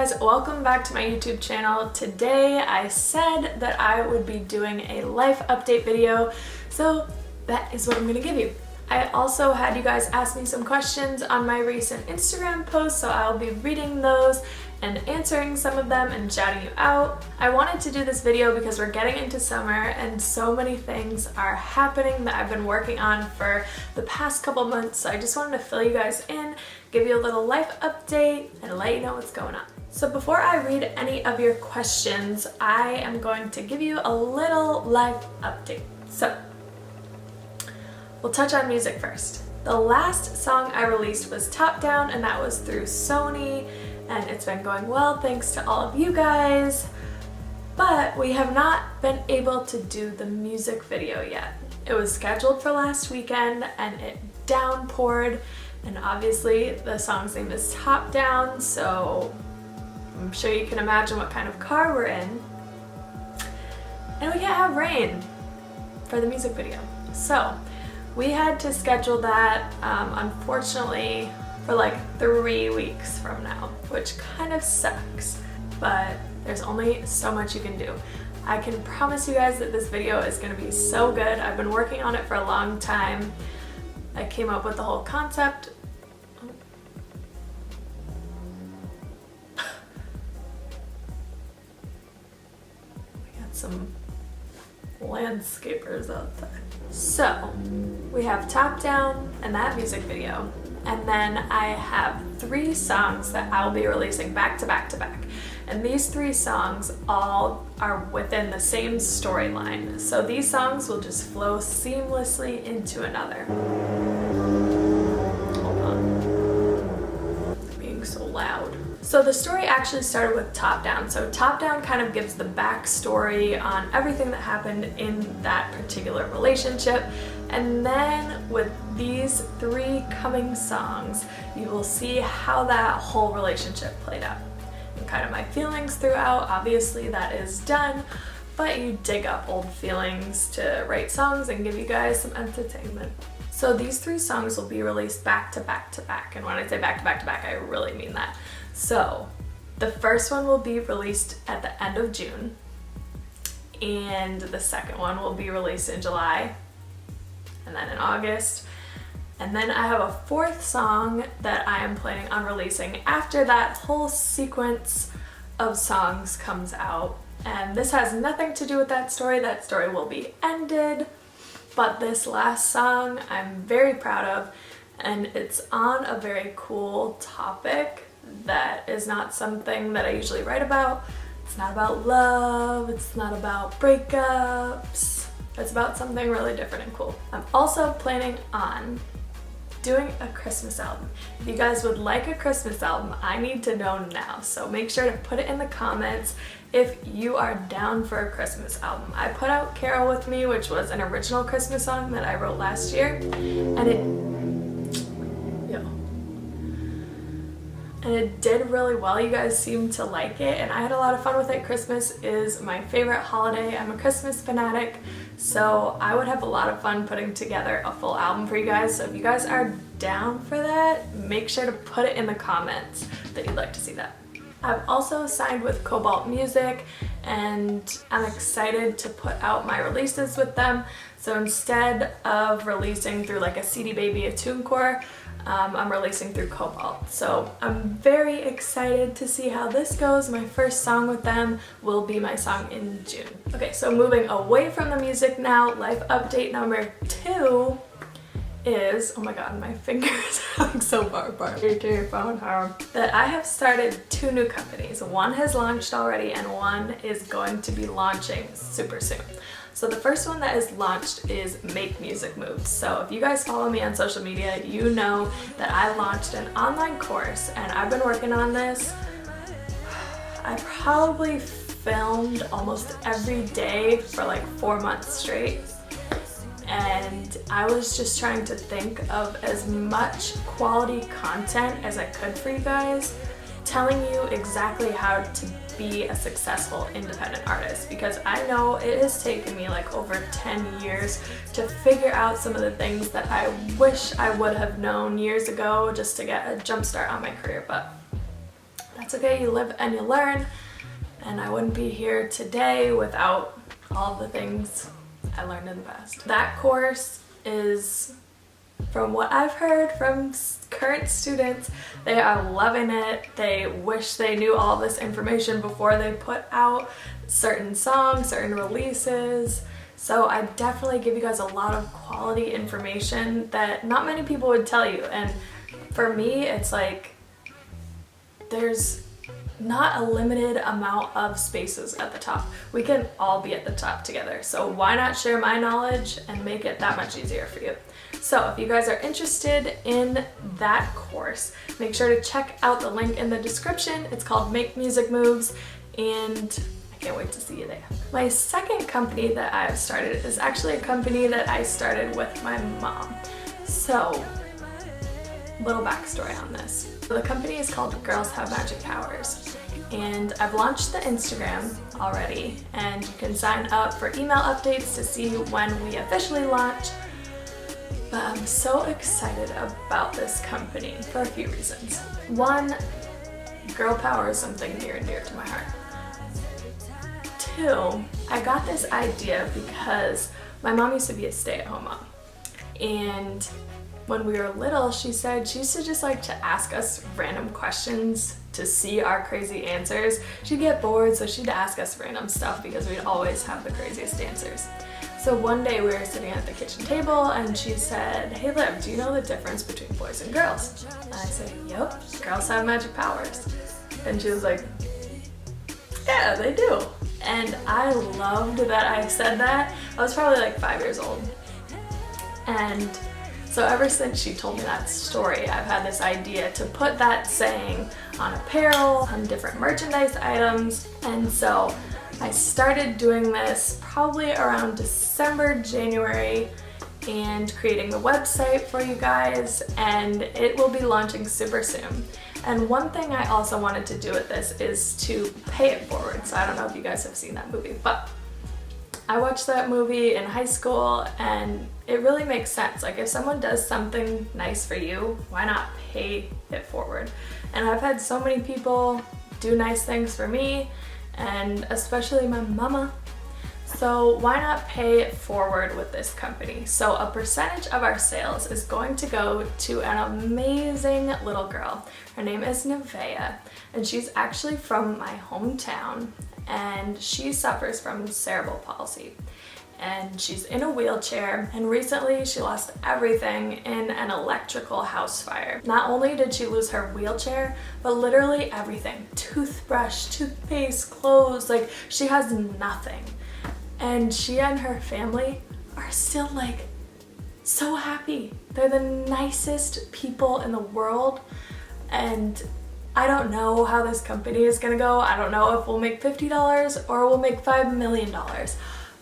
guys, welcome back to my YouTube channel. Today I said that I would be doing a life update video, so that is what I'm gonna give you. I also had you guys ask me some questions on my recent Instagram posts, so I'll be reading those and answering some of them and shouting you out. I wanted to do this video because we're getting into summer and so many things are happening that I've been working on for the past couple months, so I just wanted to fill you guys in, give you a little life update, and let you know what's going on. So before I read any of your questions, I am going to give you a little life update. So we'll touch on music first. The last song I released was Top Down, and that was through Sony, and it's been going well thanks to all of you guys, but we have not been able to do the music video yet. It was scheduled for last weekend and it downpoured, and obviously the song's name is Top Down, so I'm sure you can imagine what kind of car we're in, and we can't have rain for the music video. So we had to schedule that, unfortunately, for like 3 weeks from now, which kind of sucks, but there's only so much you can do. I can promise you guys that this video is gonna be so good. I've been working on it for a long time. I came up with the whole concept. We got some landscapers outside. So we have Top Down and that music video, and then I have 3 songs that I'll be releasing back to back to back. And these 3 songs all are within the same storyline. So these songs will just flow seamlessly into another. Hold on. It's being so loud. So the story actually started with Top Down. So Top Down kind of gives the backstory on everything that happened in that particular relationship. And then with these 3 coming songs, you will see how that whole relationship played out. And kind of my feelings throughout, obviously that is done, but you dig up old feelings to write songs and give you guys some entertainment. So these 3 songs will be released back to back to back. And when I say back to back to back, I really mean that. So the first one will be released at the end of June, and the second one will be released in July, and then in August. And then I have a 4th song that I am planning on releasing after that whole sequence of songs comes out. And this has nothing to do with that story. That story will be ended. But this last song I'm very proud of, and it's on a very cool topic that is not something that I usually write about. It's not about love, it's not about breakups. It's about something really different and cool. I'm also planning on doing a Christmas album. If you guys would like a Christmas album, I need to know now. So make sure to put it in the comments if you are down for a Christmas album. I put out Carol With Me, which was an original Christmas song that I wrote last year, and it did really well. You guys seemed to like it, and I had a lot of fun with it. Christmas is my favorite holiday. I'm a Christmas fanatic, so I would have a lot of fun putting together a full album for you guys. So if you guys are down for that, make sure to put it in the comments that you'd like to see that. I've also signed with Cobalt Music, and I'm excited to put out my releases with them. So instead of releasing through like a CD Baby, a TuneCore, I'm releasing through Cobalt. So I'm very excited to see how this goes. My first song with them will be my song in June. Okay, so moving away from the music now, life update number 2 is, oh my god, my fingers are like so far apart. That I have started 2 new companies. One has launched already and one is going to be launching super soon. So the first one that is launched is Make Music Moves. So if you guys follow me on social media, you know that I launched an online course, and I've been working on this. I probably filmed almost every day for like 4 months straight. And I was just trying to think of as much quality content as I could for you guys, telling you exactly how to be a successful independent artist, because I know it has taken me like over 10 years to figure out some of the things that I wish I would have known years ago just to get a jump start on my career. But That's okay, you live and you learn, and I wouldn't be here today without all the things I learned in the past. That course is, from what I've heard from current students, they are loving it. They wish they knew all this information before they put out certain songs, certain releases. So I definitely give you guys a lot of quality information that not many people would tell you. And for me, it's like there's not a limited amount of spaces at the top. We can all be at the top together. So why not share my knowledge and make it that much easier for you? So if you guys are interested in that course, make sure to check out the link in the description. It's called Make Music Moves, and I can't wait to see you there. My second company that I have started is actually a company that I started with my mom. So, little backstory on this. The company is called Girls Have Magic Powers, and I've launched the Instagram already, and you can sign up for email updates to see when we officially launch. But I'm so excited about this company for a few reasons. One, girl power is something near and dear to my heart. Two, I got this idea because my mom used to be a stay-at-home mom, and when we were little, she said she used to just like to ask us random questions to see our crazy answers. She'd get bored, so she'd ask us random stuff because we'd always have the craziest answers. So one day we were sitting at the kitchen table and she said, "Hey Liv, do you know the difference between boys and girls?" And I said, "Yep, girls have magic powers." And she was like, "Yeah, they do." And I loved that I said that. I was probably like 5 years old. And so ever since she told me that story, I've had this idea to put that saying on apparel, on different merchandise items. And so I started doing this probably around December, January, and creating the website for you guys, and it will be launching super soon. And one thing I also wanted to do with this is to pay it forward. So I don't know if you guys have seen that movie, but I watched that movie in high school, and it really makes sense. Like, if someone does something nice for you, why not pay it forward? And I've had so many people do nice things for me, and especially my mama. So why not pay it forward with this company? So a percentage of our sales is going to go to an amazing little girl. Her name is Nevaeh, and she's actually from my hometown, and she suffers from cerebral palsy. And she's in a wheelchair, and recently she lost everything in an electrical house fire. Not only did she lose her wheelchair, but literally everything. Toothbrush, toothpaste, clothes, like she has nothing. And she and her family are still like so happy. They're the nicest people in the world, and I don't know how this company is gonna go. I don't know if we'll make $50 or we'll make $5 million.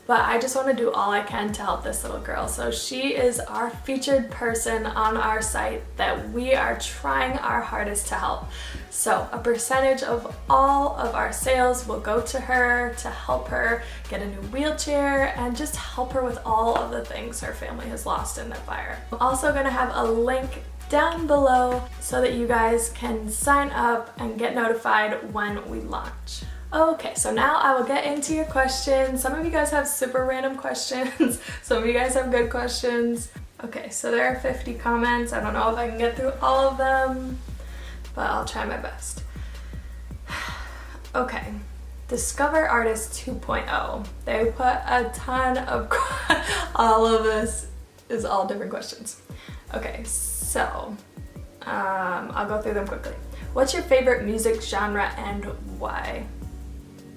But I just want to do all I can to help this little girl. So she is our featured person on our site that we are trying our hardest to help. So a percentage of all of our sales will go to her to help her get a new wheelchair and just help her with all of the things her family has lost in the fire. I'm also going to have a link down below so that you guys can sign up and get notified when we launch. Okay, so now I will get into your questions. Some of you guys have super random questions. Some of you guys have good questions. Okay, so there are 50 comments. I don't know if I can get through all of them, but I'll try my best. Okay, Discover Artist 2.0. They put a ton of, all of this is all different questions. Okay, so I'll go through them quickly. What's your favorite music genre and why?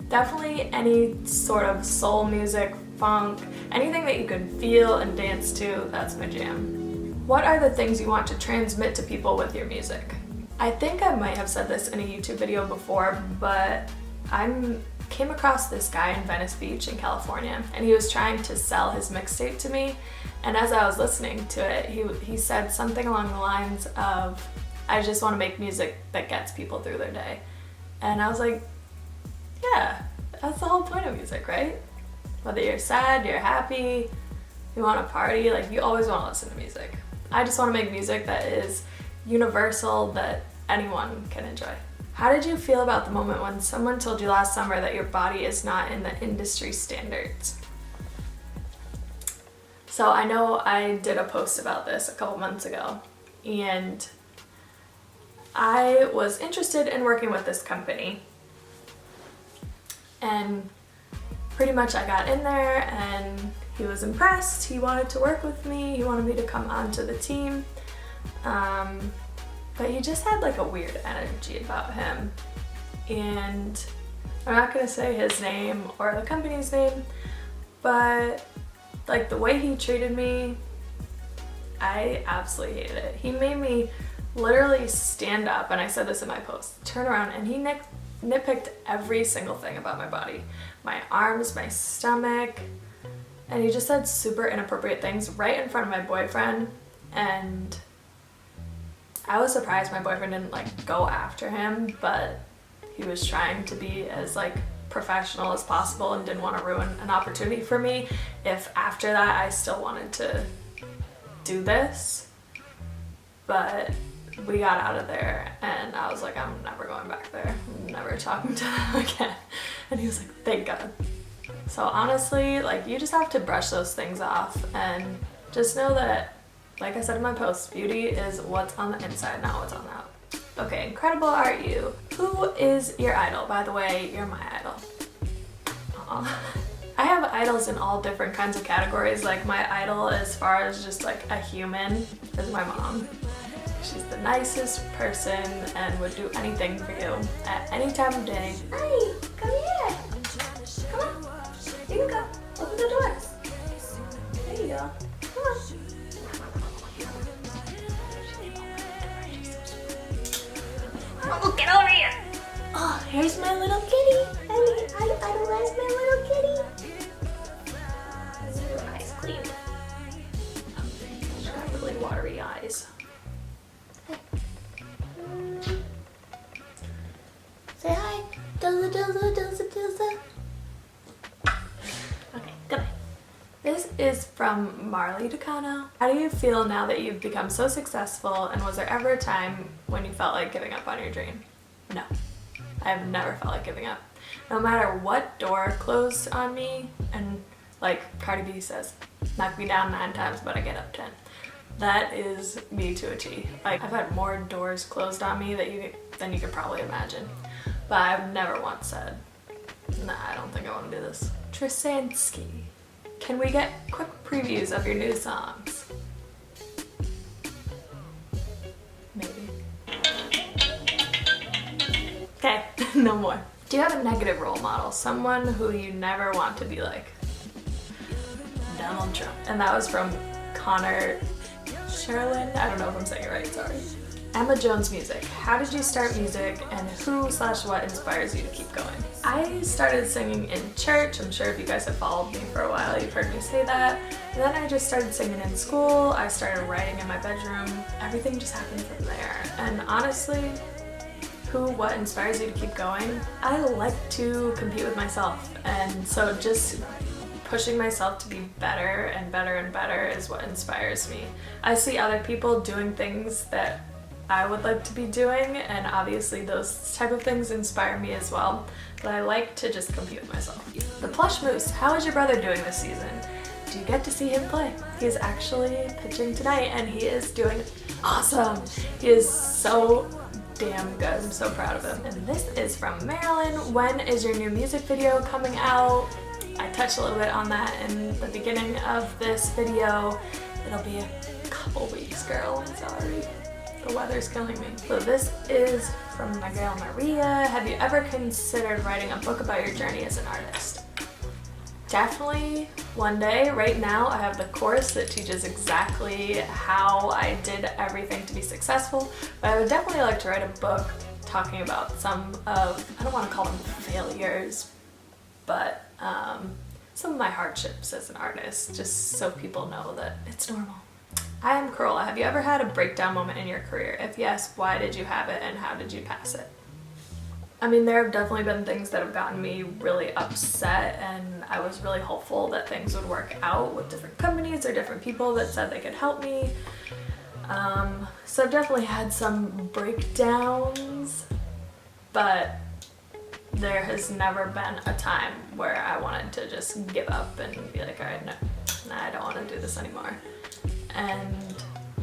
Definitely any sort of soul music, funk, anything that you can feel and dance to, that's my jam. What are the things you want to transmit to people with your music? I think I might have said this in a YouTube video before, but I came across this guy in Venice Beach in California, and he was trying to sell his mixtape to me, and as I was listening to it, he said something along the lines of, "I just want to make music that gets people through their day." And I was like, yeah, that's the whole point of music, right? Whether you're sad, you're happy, you want to party, like you always want to listen to music. I just want to make music that is universal, that anyone can enjoy. How did you feel about the moment when someone told you last summer that your body is not in the industry standards? So I know I did a post about this a couple months ago, and I was interested in working with this company, and pretty much I got in there and he was impressed. He wanted to work with me. He wanted me to come onto the team. But he just had like a weird energy about him. And I'm not gonna say his name or the company's name, but like the way he treated me, I absolutely hated it. He made me literally stand up, and I said this in my post, turn around, and he nitpicked every single thing about my body. My arms, my stomach, and he just said super inappropriate things right in front of my boyfriend, and I was surprised my boyfriend didn't like go after him, but he was trying to be as like professional as possible and didn't want to ruin an opportunity for me if after that I still wanted to do this. But we got out of there and I was like, I'm never going back there. I'm never talking to them again. And he was like, thank God. So honestly, like, you just have to brush those things off and just know that, like I said in my post, beauty is what's on the inside, not what's on the out. Okay, incredible are you? Who is your idol? By the way, you're my idol. Aw. I have idols in all different kinds of categories. Like, my idol as far as just like a human is my mom. She's the nicest person and would do anything for you at any time of day. Hi, come here. Come on. You can go. Open the doors. There you go. Come on. Oh, get over here. Oh, here's my little kitty. I idolize my little kitty. Your eyes cleaned. She's got really watery eyes. Say hi. Doza, doza, doza, doza. Okay, goodbye. This is from Marley Ducano. How do you feel now that you've become so successful, and was there ever a time when you felt like giving up on your dream? No. I've never felt like giving up. No matter what door closed on me, and like Cardi B says, knock me down 9 times, but I get up 10. That is me to a T. Like, I've had more doors closed on me than you could probably imagine. But I've never once said, nah, I don't think I want to do this. Trisansky, can we get quick previews of your new songs? Maybe. Okay, no more. Do you have a negative role model? Someone who you never want to be like? Donald Trump. And that was from Connor Sherlin. I don't know if I'm saying it right, sorry. Emma Jones Music. How did you start music, and who/what inspires you to keep going? I started singing in church. I'm sure if you guys have followed me for a while, you've heard me say that. And then I just started singing in school. I started writing in my bedroom. Everything just happened from there. And honestly, what inspires you to keep going? I like to compete with myself, and so just pushing myself to be better and better and better is what inspires me. I see other people doing things that I would like to be doing, and obviously those type of things inspire me as well, but I like to just compete with myself. The Plush Moose, how is your brother doing this season? Do you get to see him play? He's actually pitching tonight and he is doing awesome. He is so damn good. I'm so proud of him. And this is from Marilyn. When is your new music video coming out? I touched a little bit on that in the beginning of this video. It'll be a couple weeks, girl. I'm sorry. The weather's killing me. So this is from my girl Maria. Have you ever considered writing a book about your journey as an artist? Definitely one day. Right now I have the course that teaches exactly how I did everything to be successful, but I would definitely like to write a book talking about some of, I don't want to call them failures, but some of my hardships as an artist, just so people know that it's normal. I am Corolla. Have you ever had a breakdown moment in your career? If yes, why did you have it and how did you pass it? I mean, there have definitely been things that have gotten me really upset, and I was really hopeful that things would work out with different companies or different people that said they could help me. So I've definitely had some breakdowns, but there has never been a time where I wanted to just give up and be like, all right, no, I don't want to do this anymore. And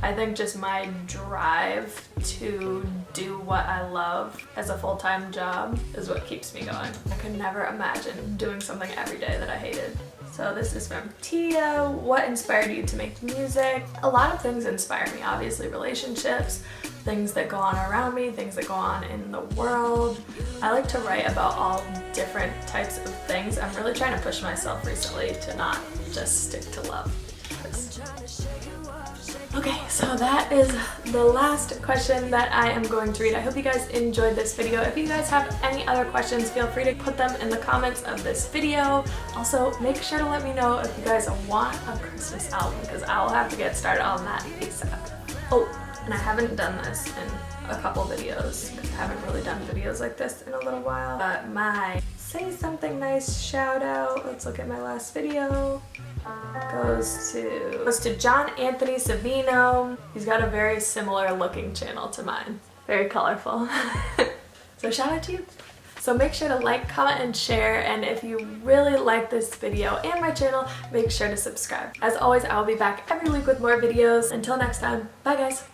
I think just my drive to do what I love as a full-time job is what keeps me going. I could never imagine doing something every day that I hated. So this is from Tia. What inspired you to make music? A lot of things inspire me. Obviously relationships, things that go on around me, things that go on in the world. I like to write about all different types of things. I'm really trying to push myself recently to not just stick to love. Okay, so that is the last question that I am going to read. I hope you guys enjoyed this video. If you guys have any other questions, feel free to put them in the comments of this video. Also, make sure to let me know if you guys want a Christmas album, because I will have to get started on that ASAP. Oh, and I haven't done this in a couple videos. I haven't really done videos like this in a little while. But my Say Something Nice shout out, let's look at my last video, goes to John Anthony Savino. He's got a very similar looking channel to mine. Very colorful. So shout out to you. So make sure to like, comment, and share, and if you really like this video and my channel, make sure to subscribe. As always, I will be back every week with more videos. Until next time, bye guys!